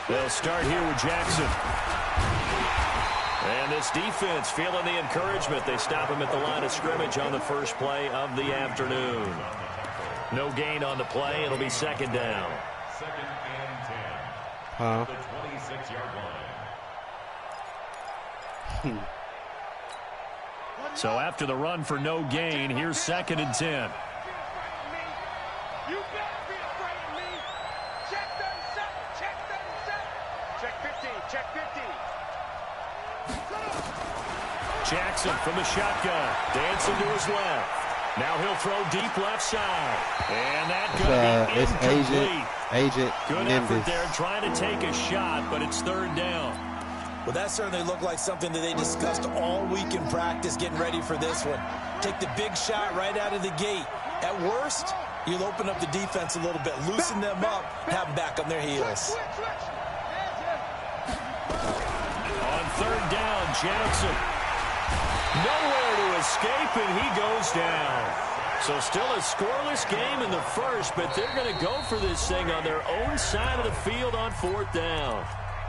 They'll start here with Jackson. And this defense feeling the encouragement. They stop him at the line of scrimmage on the first play of the afternoon. No gain on the play. It'll be second down. Second and 10. The 26-yard line. So after the run for no gain, here's second and 10. Jackson from the shotgun, dancing to his left. Now he'll throw deep left side. And that could be incomplete. Agent Good effort there trying to take a shot, but it's third down. Well, that certainly looked like something that they discussed all week in practice, getting ready for this one. Take the big shot right out of the gate. At worst, you'll open up the defense a little bit, loosen them up, and have them back on their heels. On third down, Jackson. Nowhere to escape, and he goes down. So still a scoreless game in the first, but they're going to go for this thing on their own side of the field on fourth down.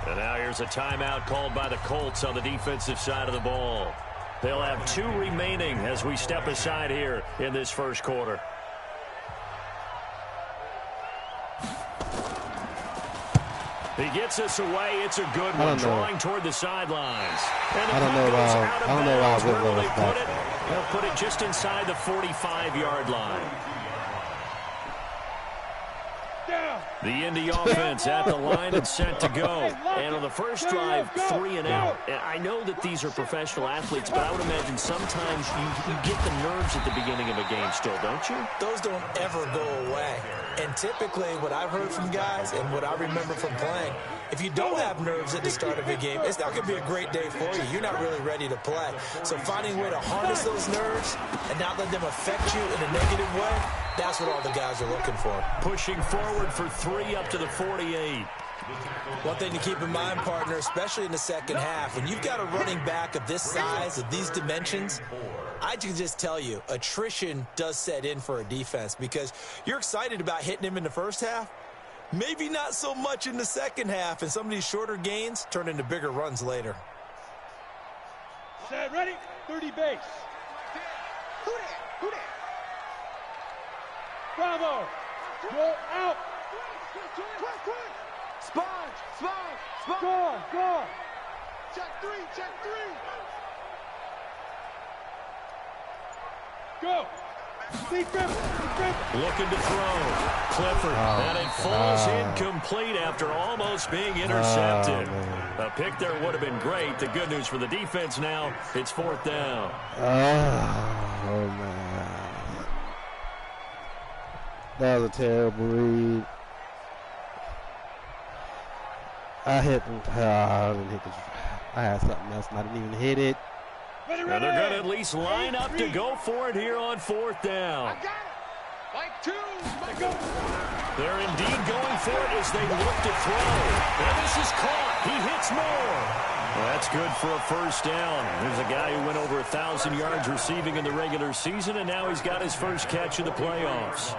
And now here's a timeout called by the Colts on the defensive side of the ball. They'll have 2 remaining as we step aside here in this first quarter. He gets us away. It's a good one, drawing toward the sidelines. And I don't know why where will they put it? They'll put it just inside the 45-yard line. The Indy offense at the line and set to go. And on the first drive, 3 and out. And I know that these are professional athletes, but I would imagine sometimes you get the nerves at the beginning of a game still, don't you? Those don't ever go away. And typically what I've heard from guys and what I remember from playing, if you don't have nerves at the start of a game, it's not going to be a great day for you. You're not really ready to play. So finding a way to harness those nerves and not let them affect you in a negative way, that's what all the guys are looking for. Pushing forward for 3 up to the 48. One thing to keep in mind, partner, especially in the second half, when you've got a running back of this size, of these dimensions, I can just tell you, attrition does set in for a defense because you're excited about hitting him in the first half. Maybe not so much in the second half, and some of these shorter gains turn into bigger runs later. Set, ready, 30 base. Who that? Bravo! Go out! Quick! Sponge! Go! Check three! Go! Looking to throw. Clifford. And it falls incomplete after almost being intercepted. A pick there would have been great. The good news for the defense now, it's fourth down. Oh, man. That was a terrible read. I didn't hit the. I had something else and I didn't even hit it. And they're going to at least line up to go for it here on fourth down. They're indeed going for it as they look to throw. And this is caught. He hits more. Well, that's good for a first down. There's a guy who went over 1,000 yards receiving in the regular season, and now he's got his first catch in the playoffs.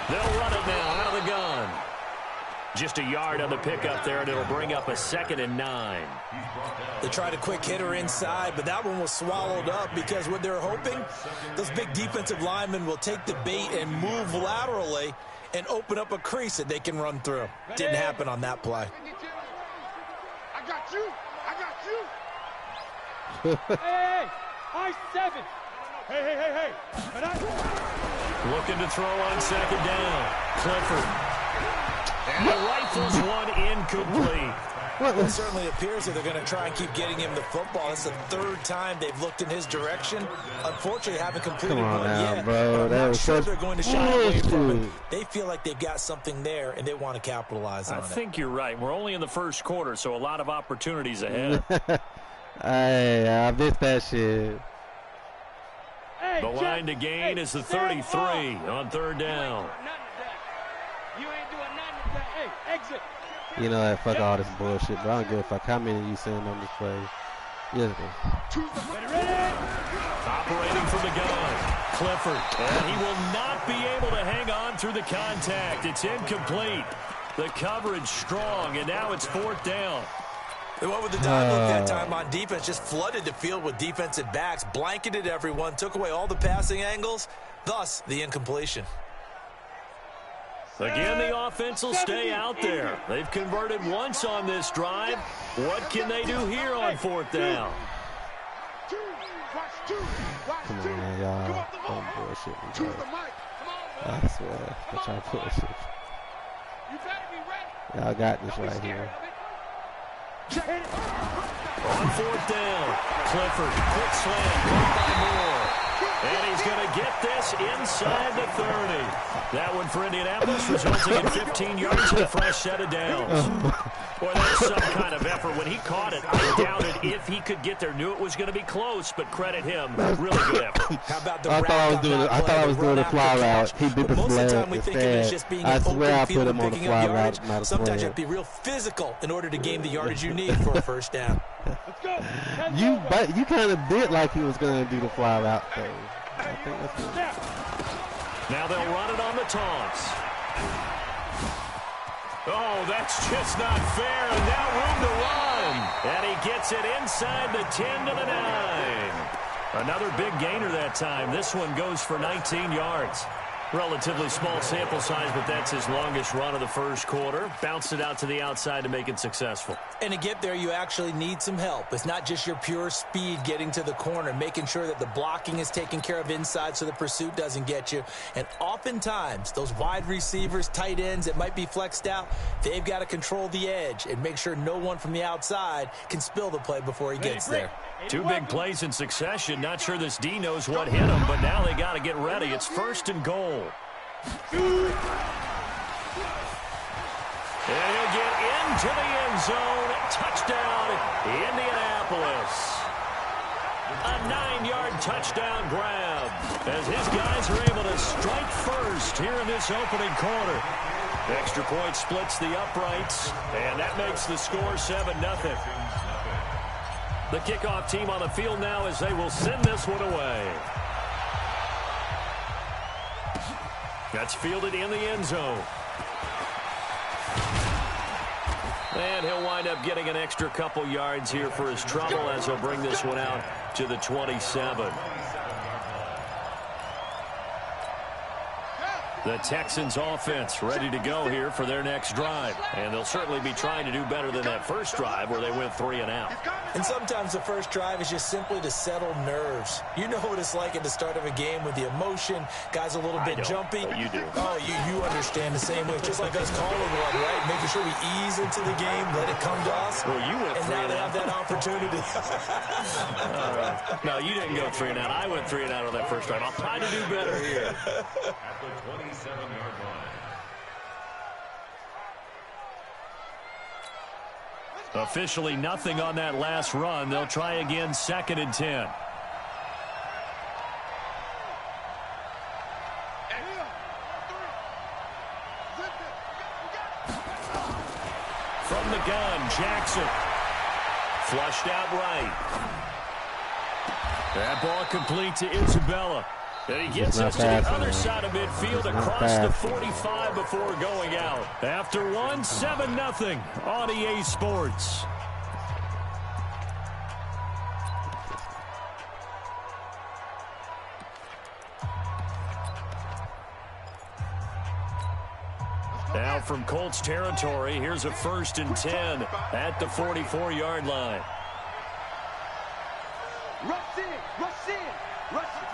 They'll run it now out of the gun. Just a yard on the pickup there, and it'll bring up a 2nd and 9. They tried a quick hitter inside, but that one was swallowed up because what they're hoping, those big defensive linemen will take the bait and move laterally and open up a crease that they can run through. Didn't happen on that play. I got you. Hey, I-7. Hey. Looking to throw on 2nd down. Clifford. And the rifles one incomplete. What? Well, it certainly appears that they're going to try and keep getting him the football. That's the third time they've looked in his direction. Unfortunately, haven't completed one yet. Bro. I'm not sure they're going to shy away from it. Bullshit. They feel like they've got something there, and they want to capitalize on it. I think you're right. We're only in the first quarter, so a lot of opportunities ahead. Hey, I missed that shit. The line to gain is the 33 on third down. You ain't doing nothing today. Hey, exit. You know that, fuck all this bullshit, but I don't give a fuck how many you send on this play. Yeah. Operating from the gun, Clifford. And he will not be able to hang on through the contact. It's incomplete. The coverage strong, and now it's fourth down. They went with the dive look that time on defense, just flooded the field with defensive backs, blanketed everyone, took away all the passing angles, thus the incompletion. Again, the offense will stay out there. They've converted once on this drive. What can they do here on fourth down? Come on now, y'all. Don't bullshit me, bro. I swear. I'm trying to bullshit. Y'all got this right here. On fourth down, Clifford, quick slam, caught by Moore. And he's going to get this inside the 30. That one for Indianapolis, resulting in 15 yards and a fresh set of downs. Boy, that's some kind of effort. When he caught it, I doubted if he could get there. Knew it was going to be close, but credit him. Really good effort. How about the I thought I was doing the fly route. He did the most of the time flag we think of it as just being I an swear I open put field him on the picking fly up yardage. route, not a Sometimes you flag. have to be real physical in order to gain the yardage you need for a first down. You kind of did like he was going to do the fly route, though. I think that's good. Now they'll run it on the taunts. Oh, that's just not fair. And now room to run. And he gets it inside the 10 to the 9. Another big gainer that time. This one goes for 19 yards. Relatively small sample size, but that's his longest run of the first quarter. Bounced it out to the outside to make it successful. And to get there, you actually need some help. It's not just your pure speed getting to the corner, making sure that the blocking is taken care of inside so the pursuit doesn't get you. And oftentimes, those wide receivers, tight ends that might be flexed out, they've got to control the edge and make sure no one from the outside can spill the play before he gets there. Two big plays in succession. Not sure this D knows what hit him, but now they got to get ready. It's first and goal. And he'll get into the end zone. Touchdown, Indianapolis. A 9-yard touchdown grab as his guys are able to strike first here in this opening quarter. Extra point splits the uprights, and that makes the score 7-0. The kickoff team on the field now as they will send this one away. That's fielded in the end zone. And he'll wind up getting an extra couple yards here for his trouble as he'll bring this one out to the 27. The Texans offense ready to go here for their next drive. And they'll certainly be trying to do better than that first drive where they went 3 and out. And sometimes the first drive is just simply to settle nerves. You know what it's like at the start of a game with the emotion. Guys a little bit jumpy. You do. Oh, you understand the same way. Just like us calling one, right? Making sure we ease into the game, let it come to us. Well, you went and 3 now and they out. have that opportunity. No, you didn't go 3 and out. I went 3 and out on that first drive. I'll try to do better here. At the 27-yard line. Officially nothing on that last run. They'll try again, 2nd and 10. From the gun, Jackson. Flushed out right. That ball complete to Isabella. And he gets us to the other side of midfield across the 45 before going out. After one, 7-0 on EA Sports. Now from Colts territory, here's a 1st and 10 at the 44-yard line. Rush in, rush in, rush in.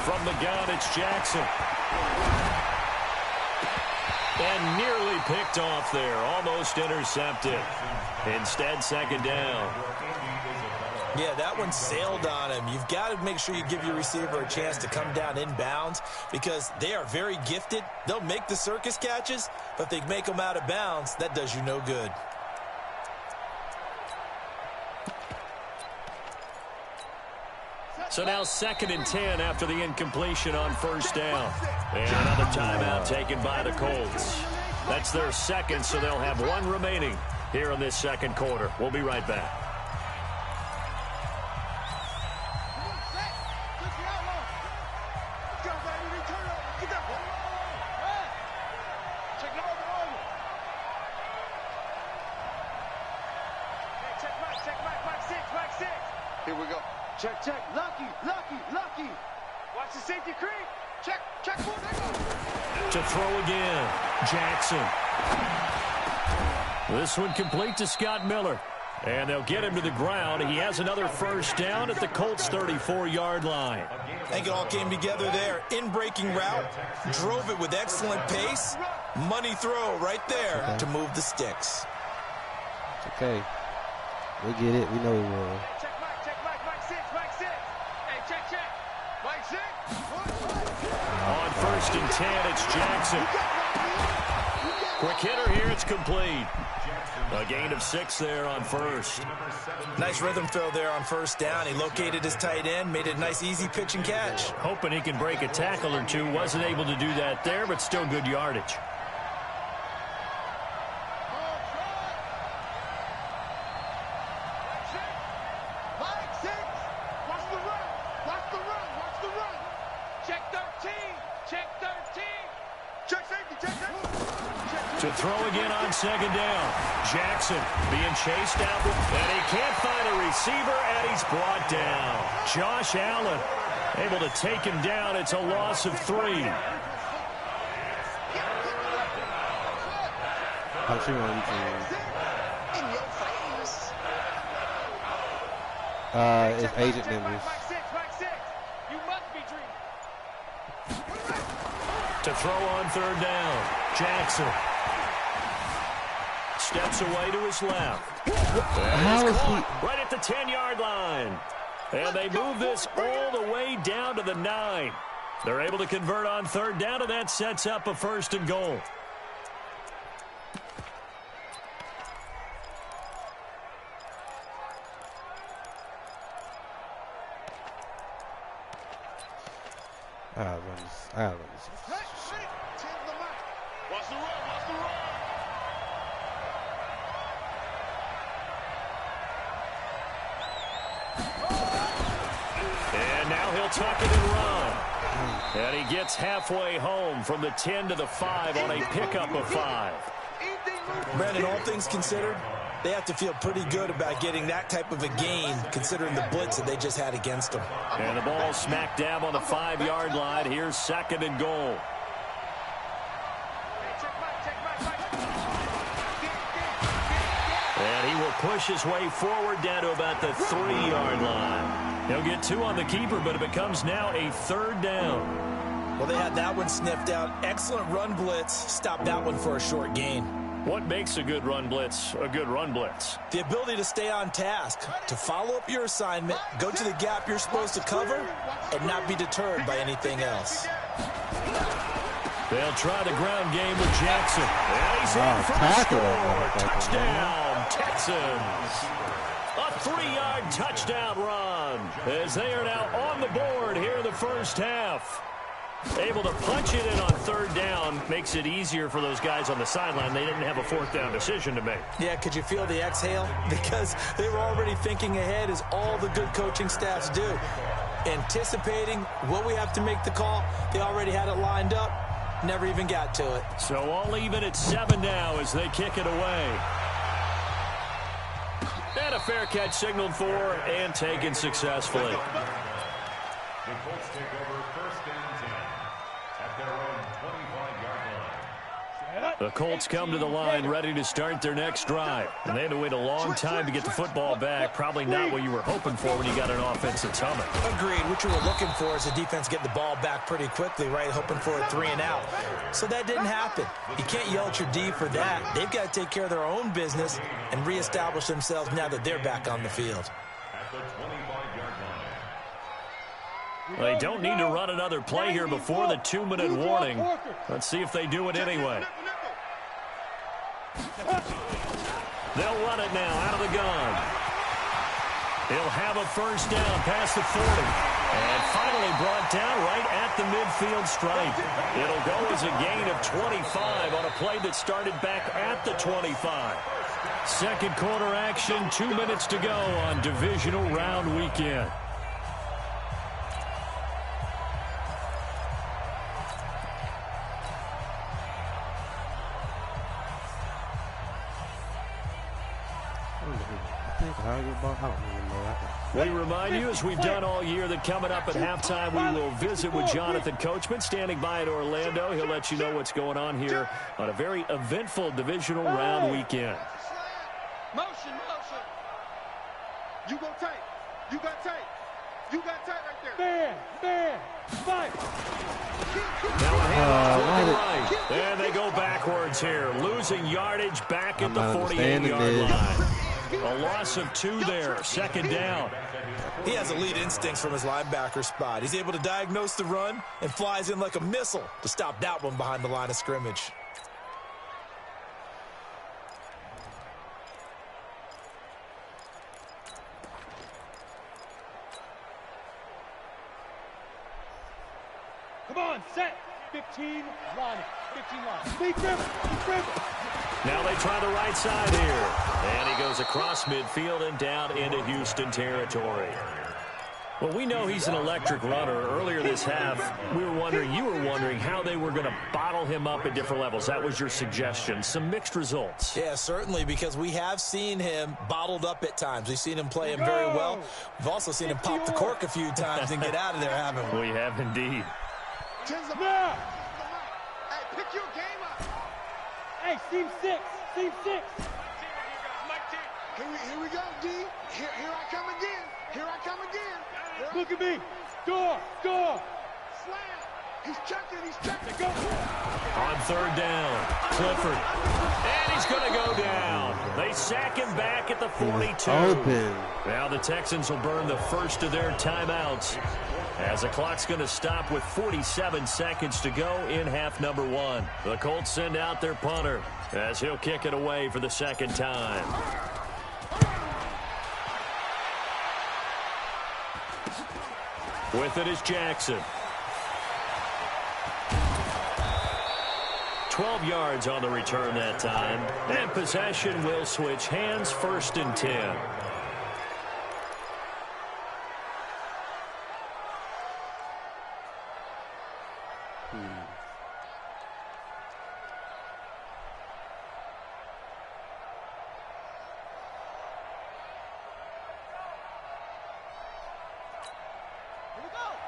From the gun, it's Jackson. And nearly picked off there. Almost intercepted. Instead, second down. Yeah, that one sailed on him. You've got to make sure you give your receiver a chance to come down inbounds because they are very gifted. They'll make the circus catches, but if they make them out of bounds, that does you no good. So now 2nd and 10 after the incompletion on first down. And another timeout taken by the Colts. That's their second, so they'll have one remaining here in this second quarter. We'll be right back. Here we go. Check, check. Lucky. Watch the safety creep. Check. To throw again, Jackson. This one complete to Scott Miller. And they'll get him to the ground. He has another first down at the Colts' 34-yard line. I think it all came together there. In-breaking route, drove it with excellent pace. Money throw right there to move the sticks. It's okay. We get it. We know we will. Check, Mike 6. Hey, check. Mike 6. On 1st and 10, it's Jackson. Quick hitter here, it's complete. A gain of 6 there on first. Nice rhythm throw there on first down. He located his tight end, made it a nice easy pitch and catch. Hoping he can break a tackle or two. Wasn't able to do that there, but still good yardage. To throw again on second down. Jackson being chased out, and he can't find a receiver, and he's brought down. Josh Allen able to take him down. It's a loss of 3. I'm sure it's agent members. To throw on 3rd down. Jackson steps away to his left. How is he? Right at the 10-yard line. And they move this all the way down to the 9. They're able to convert on 3rd down, and that sets up a 1st and goal. I gotta run this. Watch the run. And now he'll tuck it and run. And he gets halfway home from the 10 to the 5 on a pickup of 5. Brandon, all things considered, they have to feel pretty good about getting that type of a gain, considering the blitz that they just had against them. And the ball smack dab on the 5-yard line. Here's 2nd and goal. And he will push his way forward down to about the 3-yard line. He'll get 2 on the keeper, but it becomes now a 3rd down. Well, they had that one sniffed out. Excellent run blitz. Stopped that one for a short gain. What makes a good run blitz a good run blitz? The ability to stay on task, to follow up your assignment, go to the gap you're supposed to cover, and not be deterred by anything else. They'll try the ground game with Jackson. And he's in for the score. Touchdown, Texans. A 3-yard touchdown run as they are now on the board here in the first half. Able to punch it in on 3rd down makes it easier for those guys on the sideline. They didn't have a 4th down decision to make. Yeah, could you feel the exhale? Because they were already thinking ahead, as all the good coaching staffs do. Anticipating, will we have to make the call? They already had it lined up. Never even got to it. So all even at 7 now as they kick it away. And a fair catch signaled for and taken successfully. The Colts take over 1st and 10 at their own 25-yard line. The Colts come to the line ready to start their next drive. And they had to wait a long time to get the football back. Probably not what you were hoping for when you got an offense that's humming. Agreed. What you were looking for is the defense get the ball back pretty quickly, right? Hoping for a 3-and-out. So that didn't happen. You can't yell at your D for that. They've got to take care of their own business and reestablish themselves now that they're back on the field. Well, they don't need to run another play here before the 2-minute warning. Let's see if they do it anyway. They'll run it now out of the gun. He'll have a first down past the 40. And finally brought down right at the midfield stripe. It'll go as a gain of 25 on a play that started back at the 25. Second quarter action, 2 minutes to go on divisional round weekend. We remind you, as we've done all year, that coming up at halftime, we will visit with Jonathan Coachman, standing by at Orlando. He'll let you know what's going on here on a very eventful divisional round weekend. Motion. You go tight. You got tight. You got tight right there. Man, fight. Now a handoff to the right. And they go backwards here, losing yardage back at the 48-yard line. A loss of 2 there, second down. He has elite instincts from his linebacker spot. He's able to diagnose the run and flies in like a missile to stop that one behind the line of scrimmage. Come on, set. 15, line it. 15 line. Speed dribble. Now they try the right side here. And he goes across midfield and down into Houston territory. Well, we know he's an electric runner. Earlier this half, you were wondering how they were going to bottle him up at different levels. That was your suggestion. Some mixed results. Yeah, certainly, because we have seen him bottled up at times. We've seen him play him very well. We've also seen him pop the cork a few times and get out of there, haven't we? We have indeed. Hey, pick your game up. Hey, team 6. Here we go, D. Here I come again. Look at me. Score. Slam. He's checking. Go. On third down, Clifford. And he's going to go down. They sack him back at the 42. Open. Now the Texans will burn the first of their timeouts, as the clock's going to stop with 47 seconds to go in half number 1. The Colts send out their punter as he'll kick it away for the second time. With it is Jackson. 12 yards on the return that time. And possession will switch hands, 1st and 10.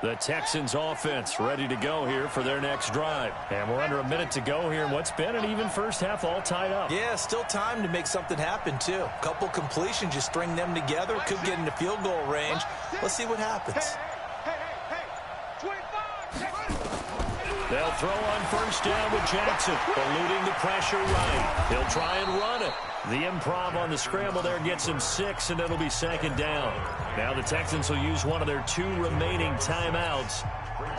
The Texans offense ready to go here for their next drive. And we're under a minute to go here in what's been an even first half, all tied up. Yeah, still time to make something happen, too. A couple completions, you string them together, could get into field goal range. Let's see what happens. They'll throw on first down with Jackson, eluding the pressure right. He'll try and run it. The improv on the scramble there gets him 6, and it'll be second down. Now the Texans will use one of their 2 remaining timeouts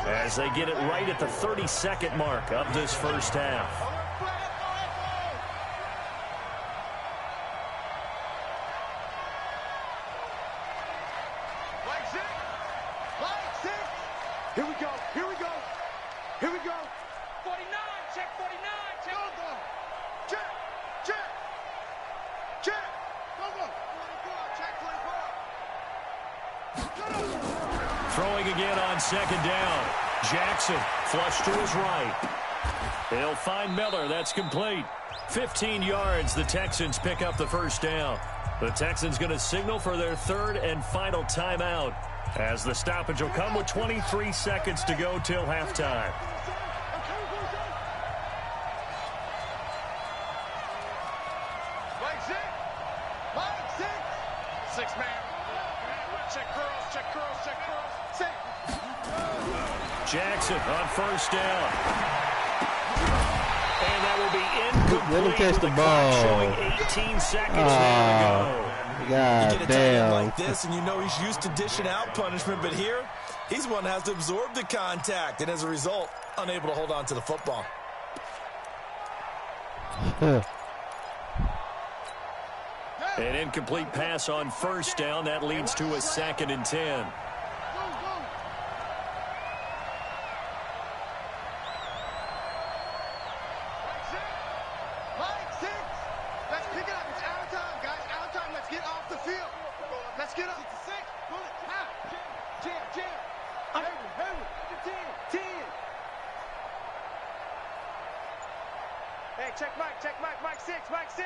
as they get it right at the 32nd mark of this first half. Here we go. 49, check 49. Check. Go. 24, check 24. Throwing again on second down. Jackson flush to his right. They'll find Miller. That's complete. 15 yards. The Texans pick up the first down. The Texans going to signal for their 3rd and final timeout, as the stoppage will come with 23 seconds to go till halftime. Jackson on first down. And that will be incomplete. Let him catch the clock ball. showing 18 seconds there to go. God You get a tight end damn. like this, and you know he's used to dishing out punishment, but here, he's the one that has to absorb the contact, and as a result, unable to hold on to the football. An incomplete pass on first down. That leads to a 2nd and 10. Mike 6.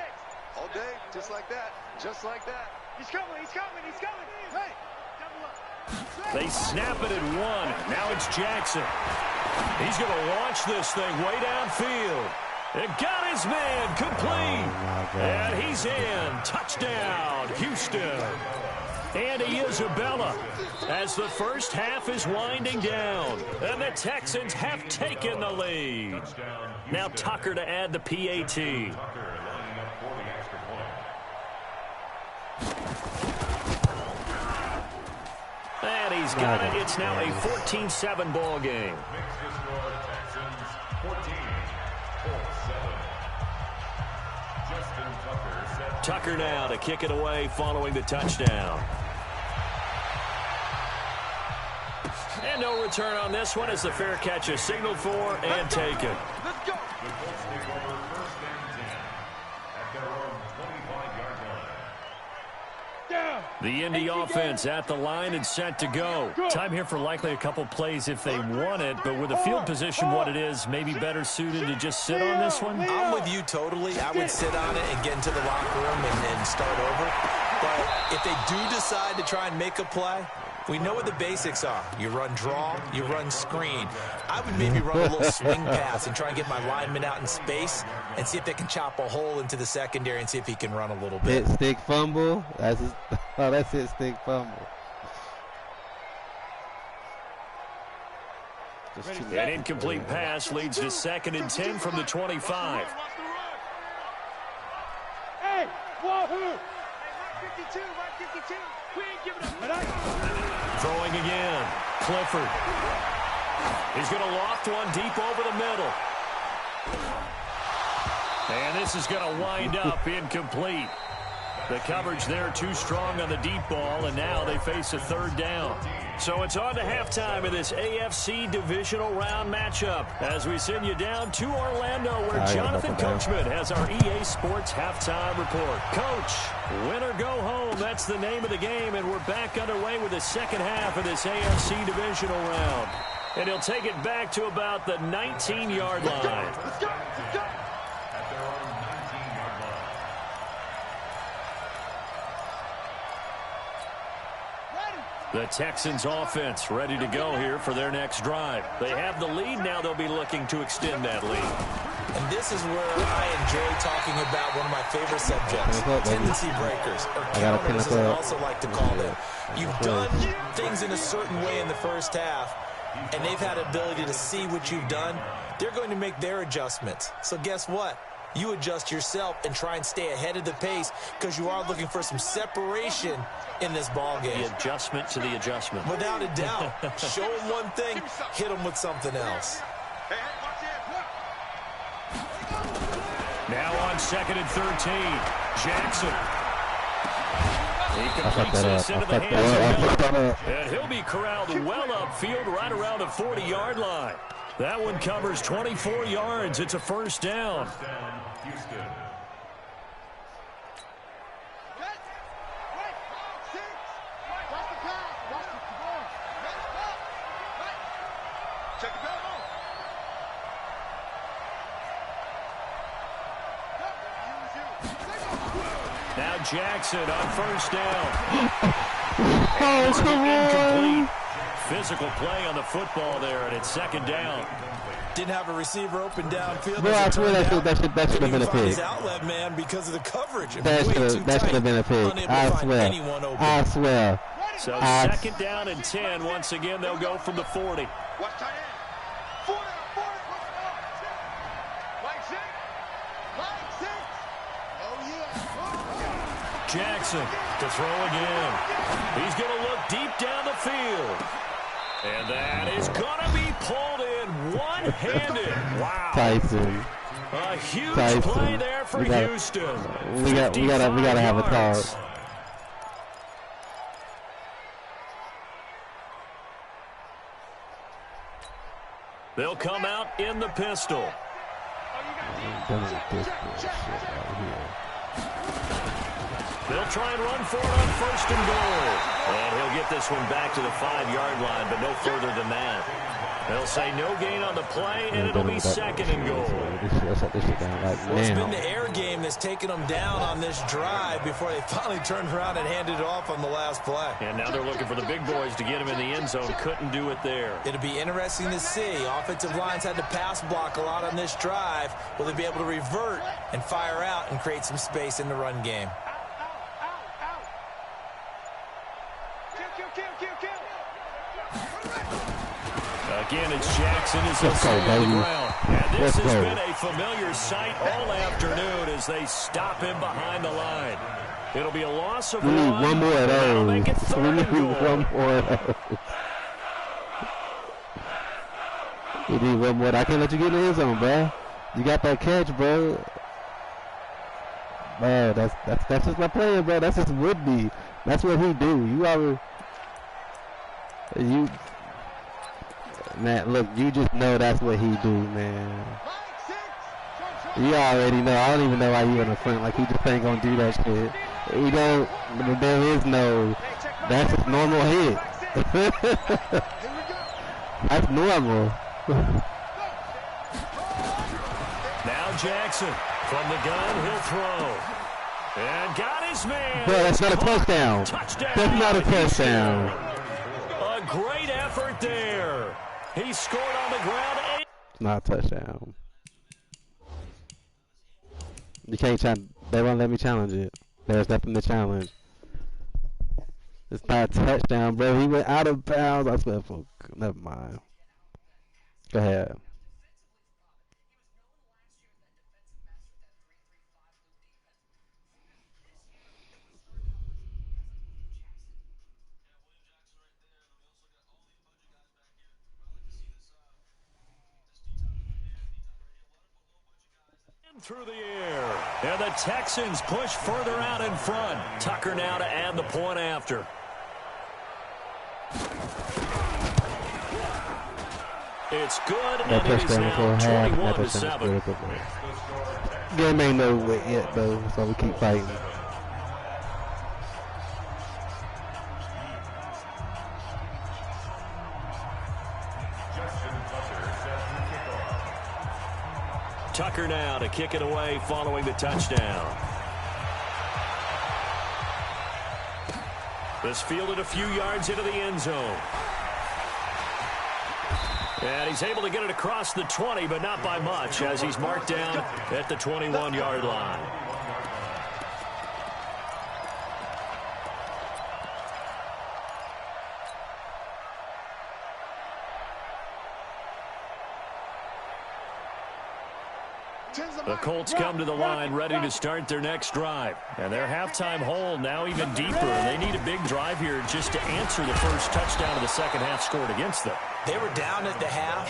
All day, just like that. He's coming. Hey, double up. They snap it at 1. Now it's Jackson. He's going to launch this thing way downfield. It got his man complete. And he's in. Touchdown, Houston. Andy Isabella as the first half is winding down. And the Texans have taken the lead. Now Tucker to add the PAT. And he's got it. It's now a 14-7 ball game. Tucker now to kick it away following the touchdown. And no return on this one as the fair catch is signaled for and taken. Let's go. The Indy offense at the line and set to go. Time here for likely a couple plays if they want it, but with the field position what it is, maybe better suited to just sit on this one. I'm with you totally. I would sit on it and get into the locker room and start over. But if they do decide to try and make a play, we know what the basics are. You run draw, you run screen. I would maybe run a little swing pass and try and get my lineman out in space and see if they can chop a hole into the secondary and see if he can run a little bit. Hit stick fumble. That's hit stick fumble. An incomplete pass leads to 2nd and 10 from the 25. Hey, wahoo! Mike 52. We ain't giving up. Throwing again. Clifford. He's going to loft one deep over the middle. And this is going to wind up incomplete. The coverage there too strong on the deep ball, and now they face a 3rd down. So it's on to halftime in this AFC divisional round matchup as we send you down to Orlando where Jonathan Coachman has our EA Sports halftime report. Coach, win or go home, that's the name of the game, and we're back underway with the second half of this AFC divisional round. And he'll take it back to about the 19-yard line. Let's go. The Texans offense ready to go here for their next drive. They have the lead. Now they'll be looking to extend that lead. And this is where I enjoy talking about one of my favorite subjects, tendency breakers, or counters as I also like to call them. You've done things in a certain way in the first half, and they've had ability to see what you've done. They're going to make their adjustments. So guess what? You adjust yourself and try and stay ahead of the pace because you are looking for some separation in this ball game. The adjustment to the adjustment. Without a doubt. Show them one thing, hit them with something else. Now on 2nd and 13, Jackson. He completes this into the hands of Miller. And he'll be corralled well upfield right around the 40-yard line. That one covers 24 yards. It's a 1st down. Now Jackson on 1st down. Oh, come on. Physical play on the football there, and it's 2nd down. Didn't have a receiver open downfield. Bro, I swear that should have been a pick. His outlet man because of the coverage. That should have been a pick. I swear. So 2nd down and 10. Once again, they'll go from the 40. Watch tight end. Jackson to throw again. He's going to look deep down the field. And that is going to be pulled in one-handed. Wow. Tyson. A huge play there for Houston. We gotta have a talk. They'll come out in the pistol. They'll try and run for it on 1st and goal. And he'll get this one back to the 5-yard line, but no further than that. They'll say no gain on the play, and it'll be 2nd and goal. Well, it's been the air game that's taken them down on this drive before they finally turned around and handed it off on the last play. And now they're looking for the big boys to get him in the end zone. Couldn't do it there. It'll be interesting to see. Offensive lines had to pass block a lot on this drive. Will they be able to revert and fire out and create some space in the run game? Again, it's Jackson as he'll stay on the ground. And this has been a familiar sight all afternoon as they stop him behind the line. It'll be a loss of one more of those. Make it 3rd and goal. One more of those. You need one more. I can't let you get in the end zone, bro. You got that catch, bro. Bro, that's just my plan, bro. That's just Woodby. That's what he do. Man, look, you just know that's what he do, man. You already know. I don't even know why you in the front. Like, he just ain't gonna do that shit. He don't. There is no. That's his normal hit. That's normal. Now Jackson from the gun, he'll throw. And got his man. Bro, that's not a touchdown. Touchdown. That's not a touchdown. A great effort there. He scored on the ground. It's not a touchdown. You can't challenge. They won't let me challenge it. There's nothing to challenge. It's not a touchdown, bro. He went out of bounds. I swear for. Never mind. Go ahead. Through the air. And the Texans push further out in front. Tucker now to add the point after. It's good, and it is now 21-7. Game ain't over yet, though, so we keep fighting. Tucker now to kick it away following the touchdown. This fielded a few yards into the end zone. And he's able to get it across the 20, but not by much, as he's marked down at the 21-yard line. The Colts come to the line ready to start their next drive. And their halftime hole now even deeper. They need a big drive here just to answer the first touchdown of the second half scored against them. They were down at the half.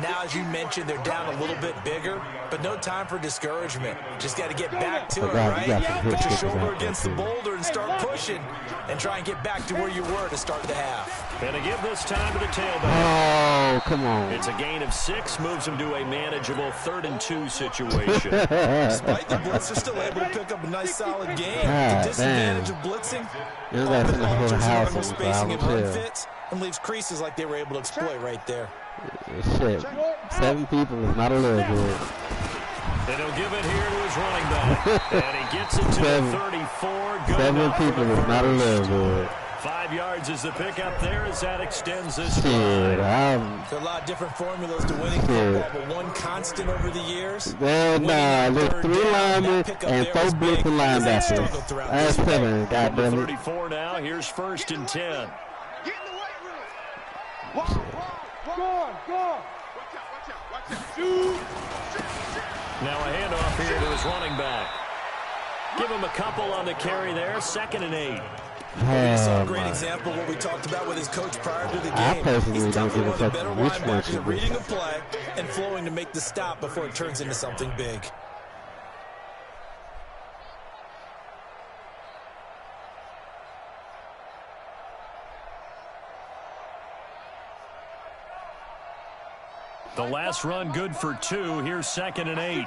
Now, as you mentioned, they're down a little bit bigger, but no time for discouragement. Just got to get back to it, right? Put your shoulder against the boulder and start pushing and try and get back to where you were to start the half. And to give this time to the tailback. Oh, come on. It's a gain of 6, moves them to a manageable 3rd and 2 situation. Despite the blitz, they're still able to pick up a nice, solid game. The disadvantage of blitzing, offensive launchers have more spacing and run fits, and leaves creases like they were able to exploit right there. Shit. 7 people is not a little bit. And he'll give it here to his running back. And he gets it to the 34. Good 7 people is not a little bit. 5 yards is the pickup there as that extends this drive. There are a lot of different formulas to winning football, but one constant over the years. Well, nah, there's 3 linemen and 4 blitzing linebackers. That's 7, goddamn it. 34 now. Here's 1st and 10. Get in the weight room. Walk. Now a handoff here to his running back. Give him a couple on the carry there. 2nd and 8. We saw a great example of what we talked about with his coach prior to the game. I personally don't give a fuck which one He's reading a play and flowing to make the stop before it turns into something big. The last run good for 2. Here's 2nd and 8.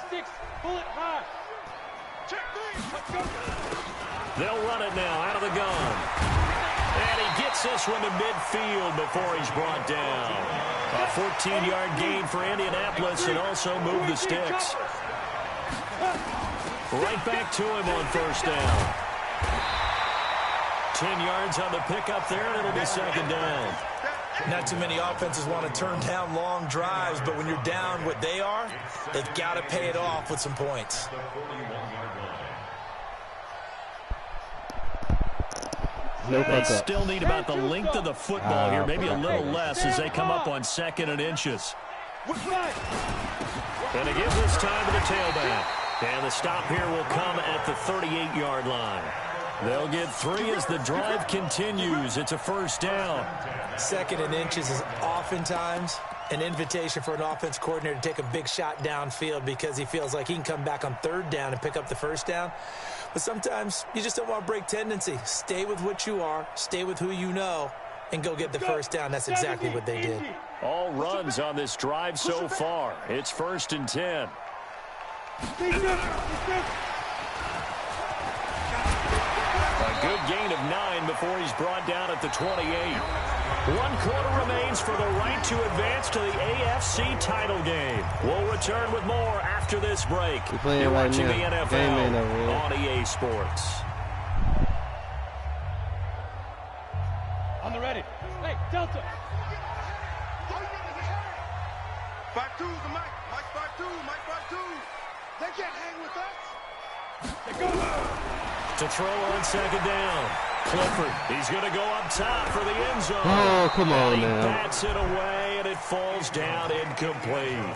They'll run it now out of the gun. And he gets this one to midfield before he's brought down. A 14-yard gain for Indianapolis and also move the sticks. Right back to him on 1st down. 10 yards on the pickup there, and it'll be 2nd down. Not too many offenses want to turn down long drives, but when you're down what they are, they've got to pay it off with some points. They still need about the length of the football here, maybe a little less as they come up on 2nd and inches. And they give this time to the tailback. And the stop here will come at the 38-yard line. They'll get 3 as the drive continues. It's a 1st down. 2nd and inches is oftentimes an invitation for an offense coordinator to take a big shot downfield because he feels like he can come back on 3rd down and pick up the 1st down. But sometimes you just don't want to break tendency. Stay with what you are, stay with who you know, and go get the 1st down. That's exactly what they did. All runs on this drive so far. It's 1st and 10. A good gain of 9 before he's brought down at the 28. 1 quarter remains for the right to advance to the AFC title game. We'll return with more after this break. You're watching the NFL on EA Sports. On the ready. Hey, Delta. 5-2's the Mike. Mike 5-2. Mike 5-2. They can't hang with us. To throw on 2nd down. Clifford, he's going to go up top for the end zone. Oh, come on, He man. bats it away, and it falls down incomplete.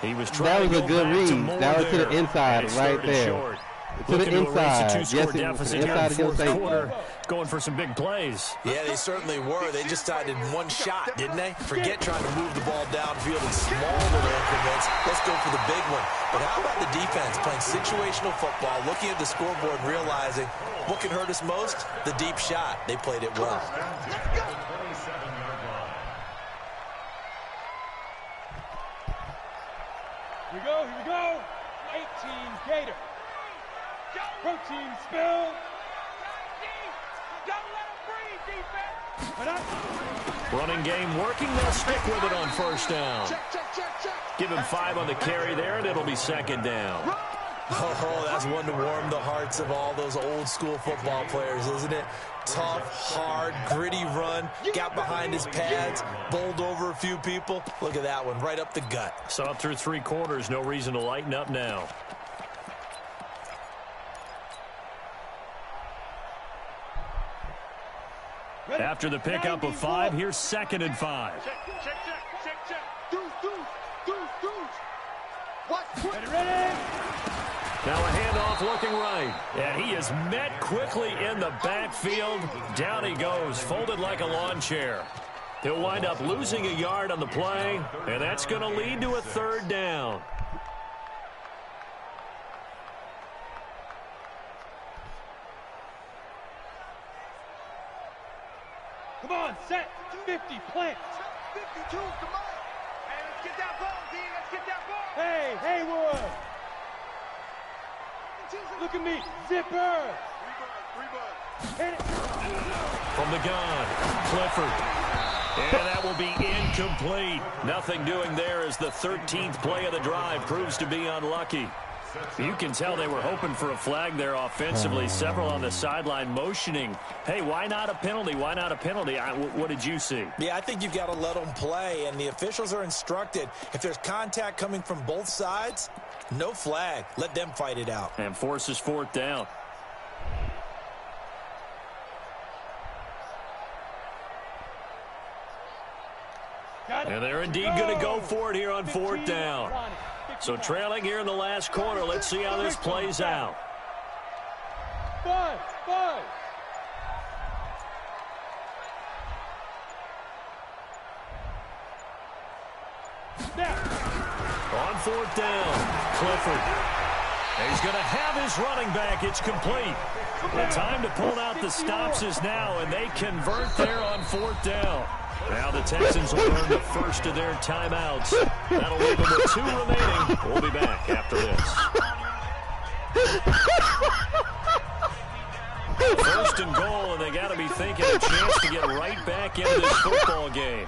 He was trying That was to a go good back to read. more That was to the there. inside It's right 3rd and there. short. To the Looking to erase inside. a 2-score Yes, deficit the here in inside the against 4th safety. quarter. Going for some big plays. Yeah, they certainly were. They just decided one shot, didn't they? Forget trying to move the ball downfield in small little increments. Let's go for the big one. But how about the defense playing situational football, looking at the scoreboard and realizing what can hurt us most? The deep shot. They played it well. Here we go, here we go. 18 Gator. Protein spill. Don't let him breathe, defense. Running game working. They'll stick with it on 1st down. Give him 5 on the carry there, and it'll be 2nd down. Oh, that's one to warm the hearts of all those old school football players, isn't it? Tough, hard, gritty run, got behind his pads, bowled over a few people. Look at that one, right up the gut. Saw it through 3 quarters. No reason to lighten up now. After the pickup of 5, here's 2nd and 5. Check. Deuce. What? Ready? Now a handoff looking right. And he is met quickly in the backfield. Down he goes, folded like a lawn chair. He'll wind up losing a yard on the play, and that's going to lead to a 3rd down. Come on, set. 50, plant. 52, come on. Hey, let's get that ball, D. Let's get that ball. Hey, Haywood. Look at me. Zipper. Free bud. Hit it. From the gun, Clifford. And that will be incomplete. Nothing doing there as the 13th play of the drive proves to be unlucky. You can tell they were hoping for a flag there offensively. Several on the sideline motioning. Hey, why not a penalty? Why not a penalty? What did you see? Yeah, I think you've got to let them play, and the officials are instructed. If there's contact coming from both sides, no flag. Let them fight it out. And forces 4th down. And they're indeed going to go for it here on 4th down. So trailing here in the last quarter. Let's see how this plays out. 5. On 4th down, Clifford. He's going to have his running back. It's complete. The time to pull out the stops is now, and they convert there on 4th down. Now the Texans will earn the first of their timeouts. That'll leave them with 2 remaining. We'll be back after this. First and goal, and they got to be thinking a chance to get right back into this football game.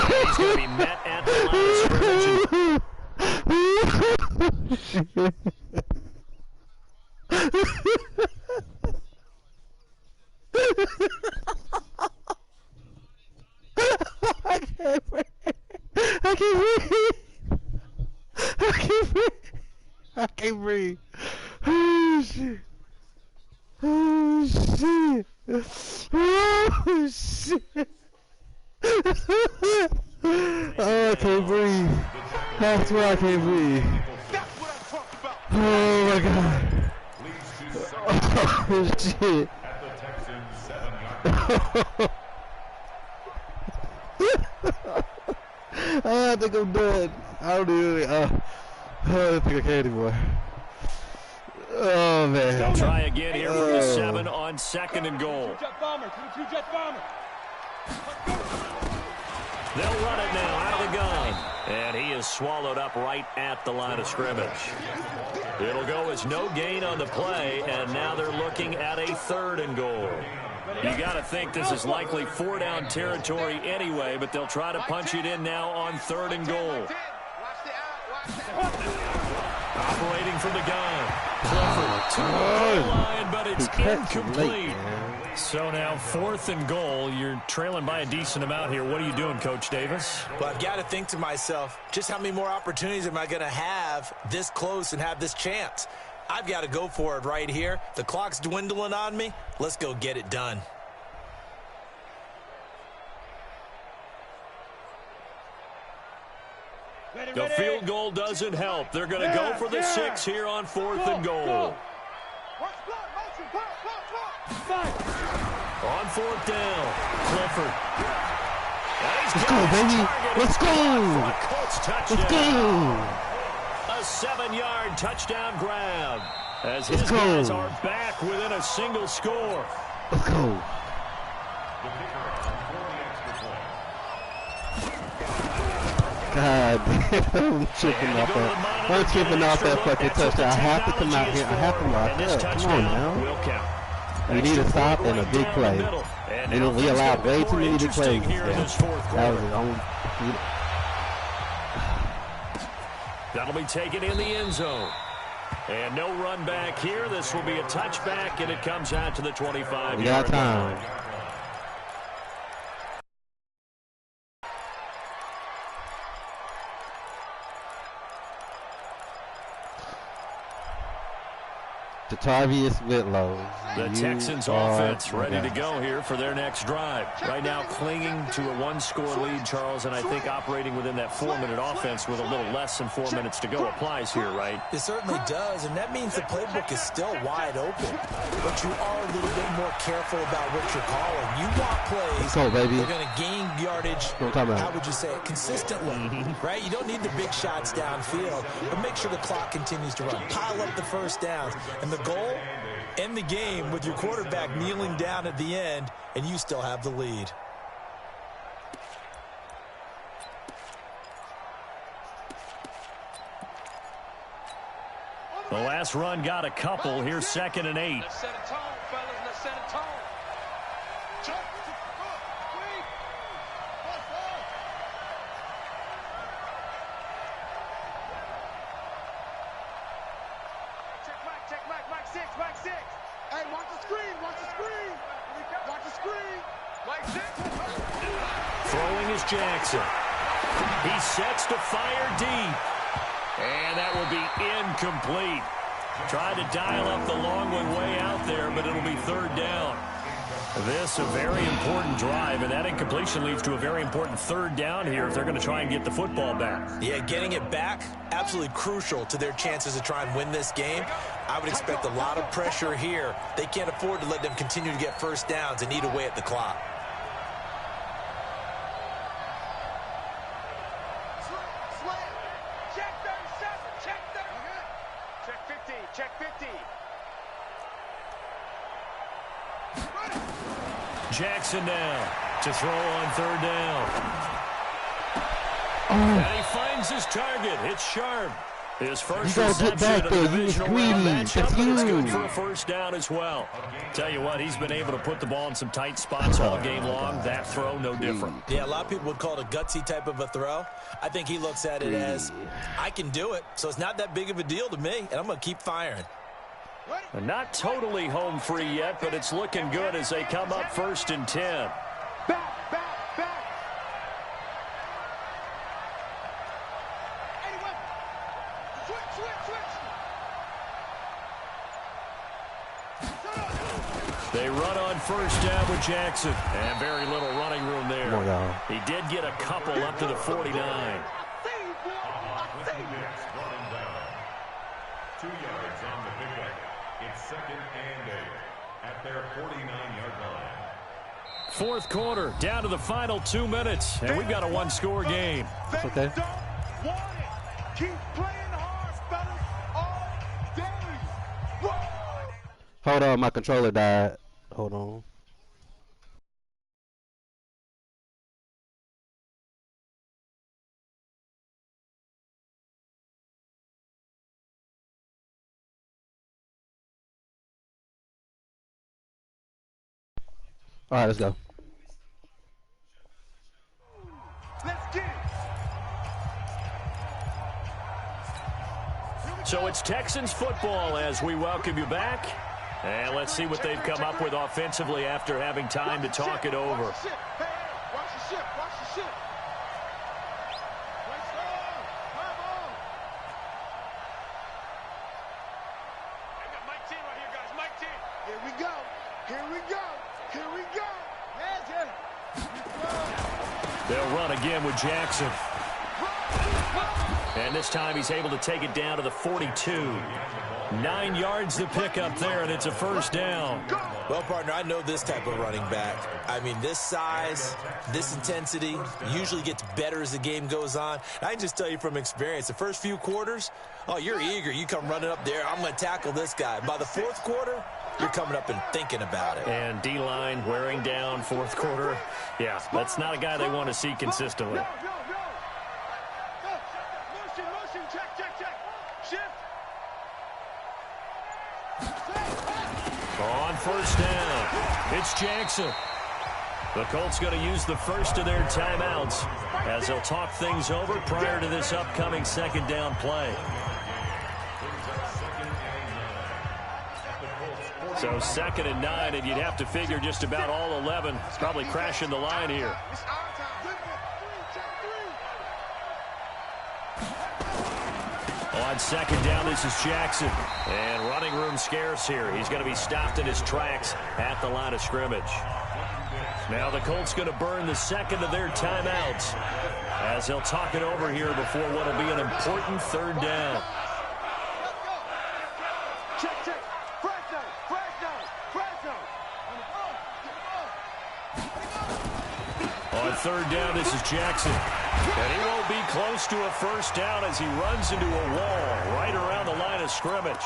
He's going to be met at the line of scrimmage. I can't breathe. Oh, shit. Oh, shit. Oh, shit. Oh, I can't breathe. That's why I can't breathe. Oh, my God. Oh, shit. I think I'm done. I don't even. I don't think I can anymore. Oh, man. They'll try again here from the 7 on 2nd and goal. They'll run it now out of the gun. And he is swallowed up right at the line of scrimmage. It'll go as no gain on the play, and now they're looking at a 3rd and goal. You got to think this is likely 4-down territory anyway, but they'll try to punch it in now on 3rd and goal. Operating from the gun. Clifford to the line, but it's incomplete. So now 4th and goal. You're trailing by a decent amount here. What are you doing, Coach Davis? Well, I've got to think to myself, just how many more opportunities am I going to have this close and have this chance? I've got to go for it right here. The clock's dwindling on me. Let's go get it done. The field goal doesn't help. They're going to go for the 6 here on 4th and goal. On 4th down, Clifford. Let's go, baby. Let's go. Let's go. A 7-yard touchdown grab as his guys are back within a single score. Let's go. God, I'm tripping off that. I'm tripping off that fucking touchdown. I have to come out here. I have to lock up. Come on now. We need a stop and a big play. We allowed way too many big plays. That was his own. That'll be taken in the end zone. And no run back here. This will be a touchback, and it comes out to the 25-yard line. We got time. Tavius Whitlow. The Texans offense ready to go here for their next drive. Right now clinging to a 1-score lead, Charles, and I think operating within that 4-minute offense with a little less than 4 minutes to go applies here, right? It certainly does, and that means the playbook is still wide open. But you are a little bit more careful about what you're calling. You want plays. Let's go, baby. They're going to gain yardage, how would you say it, consistently, right? You don't need the big shots downfield, but make sure the clock continues to run. Pile up the first downs. And the goal, end the game with your quarterback kneeling down at the end, and you still have the lead. The last run got a couple. Here's 2nd and 8. Let's set a tone, fellas. Let's set a tone. Mike 6. Hey, watch the screen. Watch the screen. Watch the screen. Mike 6. Throwing is Jackson. He sets to fire deep. And that will be incomplete. Tried to dial up the long one way out there, but it'll be third down. This a very important drive, and that incompletion leads to a very important third down here if they're going to try and get the football back. Yeah, getting it back, absolutely crucial to their chances to try and win this game. I would expect a lot of pressure here. They can't afford to let them continue to get first downs and eat away at the clock. Check 37. Check 30. Check 50. Check 50. Jackson now to throw on third down. And he finds his target. It's Sharp. His first reception of the divisional round matchup, and it's good for a first down as well. Tell you what, he's been able to put the ball in some tight spots all game long. That throw, no different. Yeah, a lot of people would call it a gutsy type of a throw. I think he looks at it as, I can do it, so it's not that big of a deal to me, and I'm going to keep firing. Not totally home free yet, but it's looking good as they come up 1st and 10. Back. Anyway, switch. They run on first down with Jackson, and very little running room there. He did get a couple up to the 49. 2 yards on the pickup. It's 2nd and 8 at their 49-yard line. Fourth quarter, down to the final 2 minutes, and we've got a one-score game. Okay. Don't want it. Keep playing hard, fellas, all day. Whoa. Hold on, my controller died. Hold on. All right, let's go. Let's get it. So it's Texans football as we welcome you back. And let's see what they've come up with offensively after having time to talk it over. Watch the ship. Hey, watch the ship. Watch the ship. Let's go. Come on. I got Mike 10 right here, guys. Mike 10. Here we go. Here we go. Here we go. Magic. They'll run again with Jackson. And this time he's able to take it down to the 42. 9 yards to pick up there, and it's a first down. Well, partner, I know this type of running back. I mean, this size, this intensity usually gets better as the game goes on. I can just tell you from experience, the first few quarters, oh, you're eager. You come running up there, I'm going to tackle this guy. By the fourth quarter, you're coming up and thinking about it. And D-line wearing down fourth quarter. Yeah, that's not a guy they want to see consistently. Motion. Check. Shift. On first down, it's Jackson. The Colts going to use the first of their timeouts as they'll talk things over prior to this upcoming second down play. So 2nd and 9, and you'd have to figure just about all 11 probably crashing the line here. On second down, this is Jackson. And running room scarce here. He's going to be stopped in his tracks at the line of scrimmage. Now the Colts going to burn the second of their timeouts as they'll talk it over here before what will be an important third down. Check. Fresno. On third down, this is Jackson. And he won't be close to a first down as he runs into a wall right around the line of scrimmage.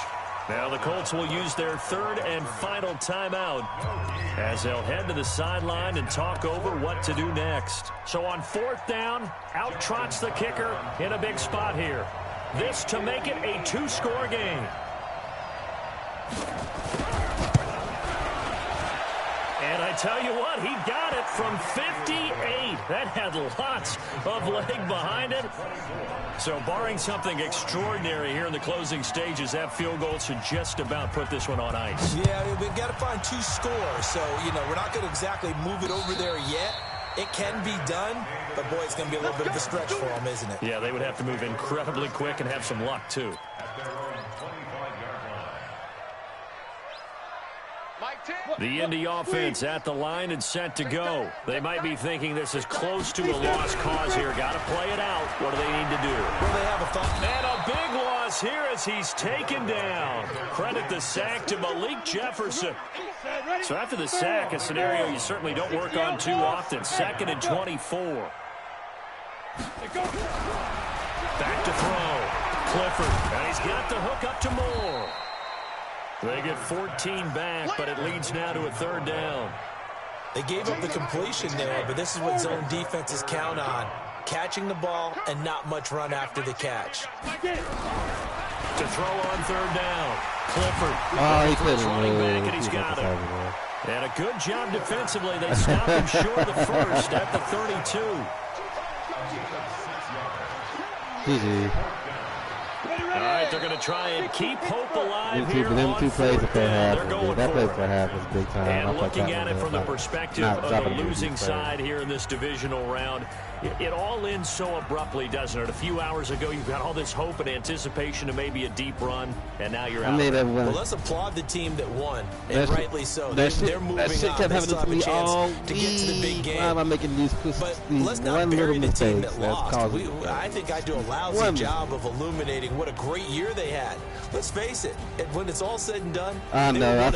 Now the Colts will use their third and final timeout as they'll head to the sideline and talk over what to do next. So on fourth down, out trots the kicker in a big spot here. This to make it a two-score game. And I tell you what, he got it from 58. That had lots of leg behind it. So barring something extraordinary here in the closing stages, that field goal should just about put this one on ice. Yeah, we've got to find 2 scores. So, we're not going to exactly move it over there yet. It can be done, but boy, it's going to be a little bit of a stretch for them, isn't it? Yeah, they would have to move incredibly quick and have some luck, too. At their own 25-yard line. The Indy offense at the line and set to go. They might be thinking this is close to a lost cause here. Got to play it out. What do they need to do? Well, they have a thought. And a big loss here as he's taken down. Credit the sack to Malik Jefferson. So after the sack, a scenario you certainly don't work on too often. 2nd and 24. Back to throw. Clifford. And he's got the hook up to Moore. They get 14 back, but it leads now to a 3rd down. They gave up the completion there, but this is what zone defenses count on. Catching the ball and not much run after the catch. To throw on 3rd down. Clifford. Oh, he couldn't running back, and move. he's got it. And a good job defensively. They stopped him short of the 1st at the 32. GG. All right, they're going to try and keep hope alive here Them on two plays 4th for half. down. They're going That for play it. for half was big time. And looking at it from the perspective of the losing side here in this divisional round, it all ends so abruptly, doesn't it? A few hours ago, you've got all this hope and anticipation of maybe a deep run, and now you're out. Well, let's applaud the team that won, and rightly so. They're moving on. They still have a chance to get to the big game. Why am I making these But let's not bury the team that lost. I think I do a lousy job of illuminating what a great year they had. Let's face it, when it's all said and done, I know. I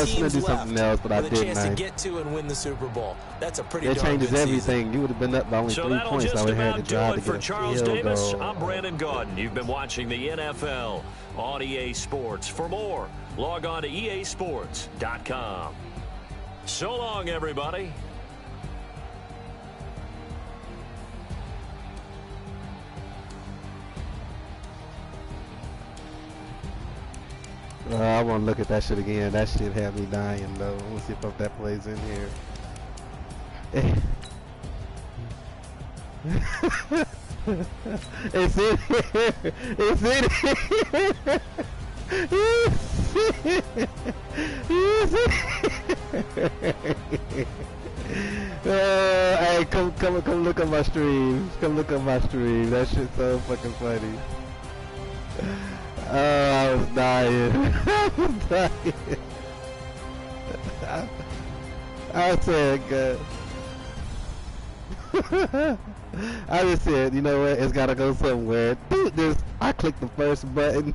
was going to do something else, but I didn't. With a chance to get to and win the Super Bowl. That's a pretty darn good season. It changes everything. You would have been up by only 3 points. I would have had to drive to get for Charles Davis, I'm Brandon Gaudin. You've been watching the NFL on EA Sports. For more, log on to easports.com. So long, everybody. I want to look at that shit again. That shit had me dying, though. Let's see if that plays in here. It's in here. It's in here. Hey, come look at my stream. Come look at my stream. That shit's so fucking funny. Oh, I was dying. I was dying. I said, good. I just said, you know what? It's gotta go somewhere. Dude, I clicked the first button.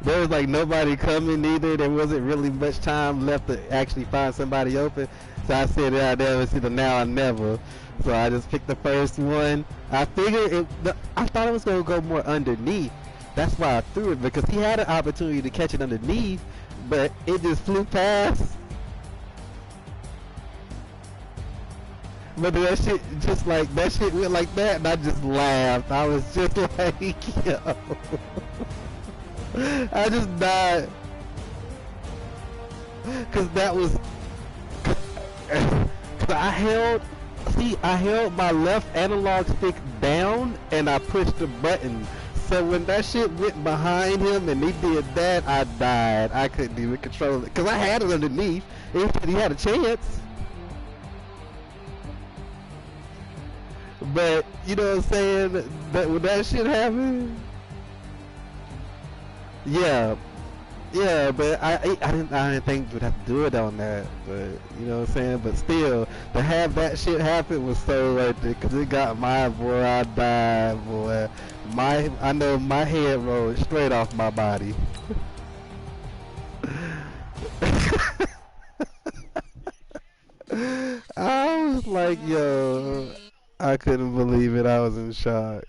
There was like nobody coming either. There wasn't really much time left to actually find somebody open. So I said, yeah, there was either now or never. So I just picked the first one. I figured I thought it was gonna go more underneath. That's why I threw it, because he had an opportunity to catch it underneath, but it just flew past. But that shit just like, that shit went like that, and I just laughed. I was just like, yo. I just died. Cause that was, cause I held my left analog stick down, and I pushed the button. So when that shit went behind him and he did that, I died. I couldn't even control it. Because I had it underneath. He had a chance. But, you know what I'm saying? That when that shit happened? Yeah. Yeah, but I didn't think we'd have to do it on that. But, you know what I'm saying? But still, to have that shit happen was so worth it. Because it got my boy. I died, boy. I know my head rolled straight off my body. I was like, yo, I couldn't believe it. I was in shock.